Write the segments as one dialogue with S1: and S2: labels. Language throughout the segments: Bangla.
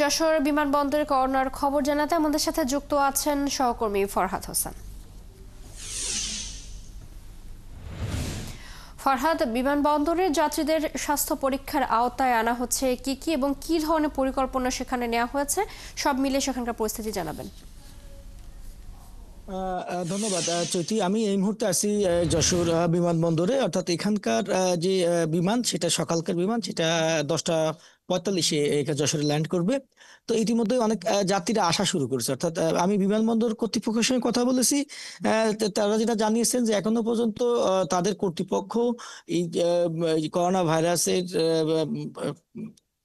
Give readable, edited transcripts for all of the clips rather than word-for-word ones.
S1: যশোর বিমানবন্দরে করোনার খবর জানাতে আমাদের সাথে যুক্ত আছেন সহকর্মী ফরহাদ হোসেন। ফরহাদ, বিমানবন্দরের যাত্রীদের স্বাস্থ্য পরীক্ষার আওতায় আনা হচ্ছে কি এবং কি ধরনের পরিকল্পনা সেখানে নেওয়া হয়েছে, সব মিলে সেখানকার পরিস্থিতি জানাবেন।
S2: ধন্যবাদ চৈতি। আমি এই মুহূর্তে আছি যশোর বিমানবন্দরে, অর্থাৎ এখানকার যে বিমান, সেটা সকালকার বিমান, সেটা 10টা 45-এ যশোরে ল্যান্ড করবে। তো ইতিমধ্যে অনেক যাত্রীরা আসা শুরু করেছে, অর্থাৎ আমি বিমানবন্দর কর্তৃপক্ষের সঙ্গে কথা বলেছি। তারা যেটা জানিয়েছেন যে এখনো পর্যন্ত তাদের কর্তৃপক্ষ এই করোনা ভাইরাসের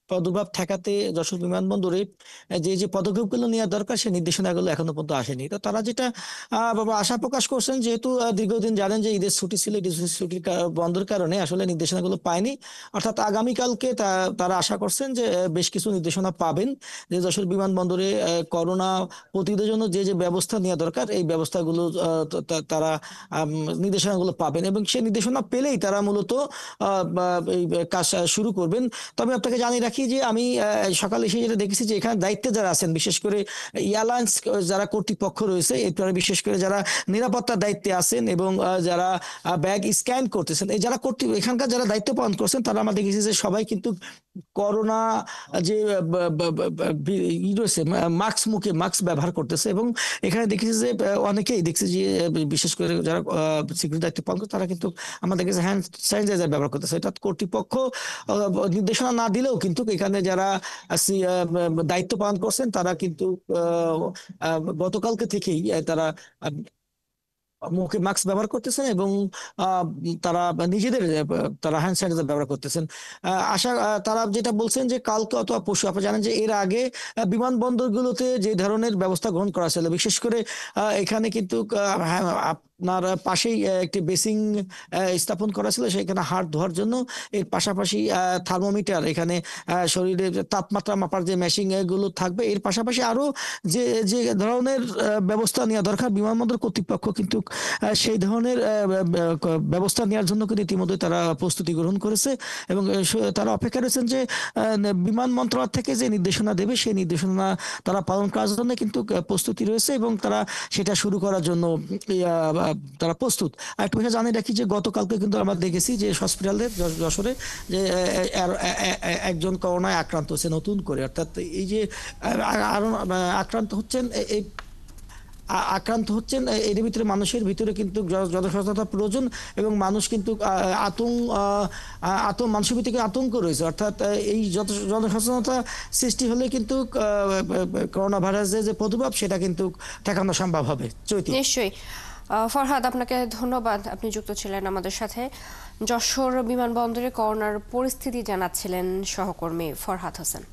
S2: প্রাদুর্ভাব ঠেকাতে যশোর বিমানবন্দরে যে যে পদক্ষেপগুলো নেওয়া দরকার সেই নির্দেশনাগুলো এখনো পর্যন্ত আসেনি। তো তারা যেটা আশা প্রকাশ করছেন, যেহেতু দীর্ঘদিন জানেন যে ঈদের ছুটি ছিল, ঈদের ছুটির বন্ধের কারণে আসলে নির্দেশনাগুলো পায়নি। অর্থাৎ আগামীকালকে তারা আশা করছেন যে বেশ কিছু নির্দেশনা পাবেন, যে যশোর বিমানবন্দরে করোনা প্রতিরোধের জন্য যে যে ব্যবস্থা নেওয়া দরকার এই ব্যবস্থাগুলো তারা নির্দেশনাগুলো পাবেন, এবং সেই নির্দেশনা পেলেই তারা মূলত এই কাজ শুরু করবেন। তবে আপনাকে জানিয়ে রাখি যে আমি সকালে এসে যেটা দেখেছি যে এখানে দায়িত্বে যারা আছেন, বিশেষ করে এয়ারলাইন্স যারা কর্তৃপক্ষ রয়েছে, এরপরে বিশেষ করে যারা নিরাপত্তার দায়িত্বে আছেন এবং যারা ব্যাগ স্ক্যান করতেছেন, এই যারা এখানকার যারা দায়িত্ব পালন করছেন, তারা আমরা দেখেছি যে সবাই কিন্তু করোনা যে রয়েছে মুখে মাস্ক ব্যবহার করতেছে। এবং এখানে দেখেছি যে অনেকেই দেখছি যে বিশেষ করে যারা সিকিউরিটি দায়িত্ব পালন করে, তারা কিন্তু আমরা দেখেছি হ্যান্ড স্যানিটাইজার ব্যবহার করতেছে। এটা কর্তৃপক্ষ নির্দেশনা না দিলেও কিন্তু এখানে যারা দায়িত্ব পালন করছেন, তারা কিন্তু গতকালকে থেকেই তারা মুখে মাস্ক ব্যবহার করতেছেন এবং আহ, তারা নিজেদের তারা হ্যান্ড স্যানিটাইজার ব্যবহার করতেছেন। তারা যেটা বলছেন যে কালকে অথবা পরশু, আপনি জানেন যে এর আগে বিমানবন্দরগুলোতে যে ধরনের ব্যবস্থা গ্রহণ করা ছিল, বিশেষ করে এখানে কিন্তু হ্যাঁ, আপনার পাশেই একটি বেসিং স্থাপন করা ছিল, সেখানে হাত ধোয়ার জন্য। এর পাশাপাশি থার্মোমিটার, এখানে শরীরের তাপমাত্রা মাপার যে মেশিন গুলো থাকবে। এর পাশাপাশি আরো যে যে ধরনের ব্যবস্থা নেওয়া দরকার, বিমানবন্দর কর্তৃপক্ষ কিন্তু সেই ধরনের ব্যবস্থা নেওয়ার জন্য কিন্তু ইতিমধ্যে তারা প্রস্তুতি গ্রহণ করেছে, এবং তারা অপেক্ষা রয়েছেন যে বিমান মন্ত্রণালয় থেকে যে নির্দেশনা দেবে সেই নির্দেশনা তারা পালন করার জন্য কিন্তু প্রস্তুতি রয়েছে, এবং তারা সেটা শুরু করার জন্য তারা প্রস্তুত। আর একটা বিষয় জানিয়ে রাখি যে গতকালকে কিন্তু আমরা দেখেছি যে হসপিটালে যশোরে যে একজন করোনায় আক্রান্ত হচ্ছে নতুন করে, অর্থাৎ এই যে আরো আক্রান্ত হচ্ছেন এই আক্রান্ত হচ্ছেন এর ভিতরে মানুষের ভিতরে কিন্তু জনসচেতনতা প্রয়োজন, এবং মানুষ কিন্তু মানুষের ভিতরে আতঙ্ক রয়েছে। অর্থাৎ এই জনসচেতনতা সৃষ্টি হলে কিন্তু করোনা ভাইরাসের যে প্রাদুর্ভাব, সেটা কিন্তু ঠেকানো সম্ভব হবে। চৈতি,
S1: নিশ্চয়ই। ফরহাদ, আপনাকে ধন্যবাদ, আপনি যুক্ত ছিলেন আমাদের সাথে। যশোর বিমানবন্দরে করোনার পরিস্থিতি জানাচ্ছিলেন সহকর্মী ফরহাদ হোসেন।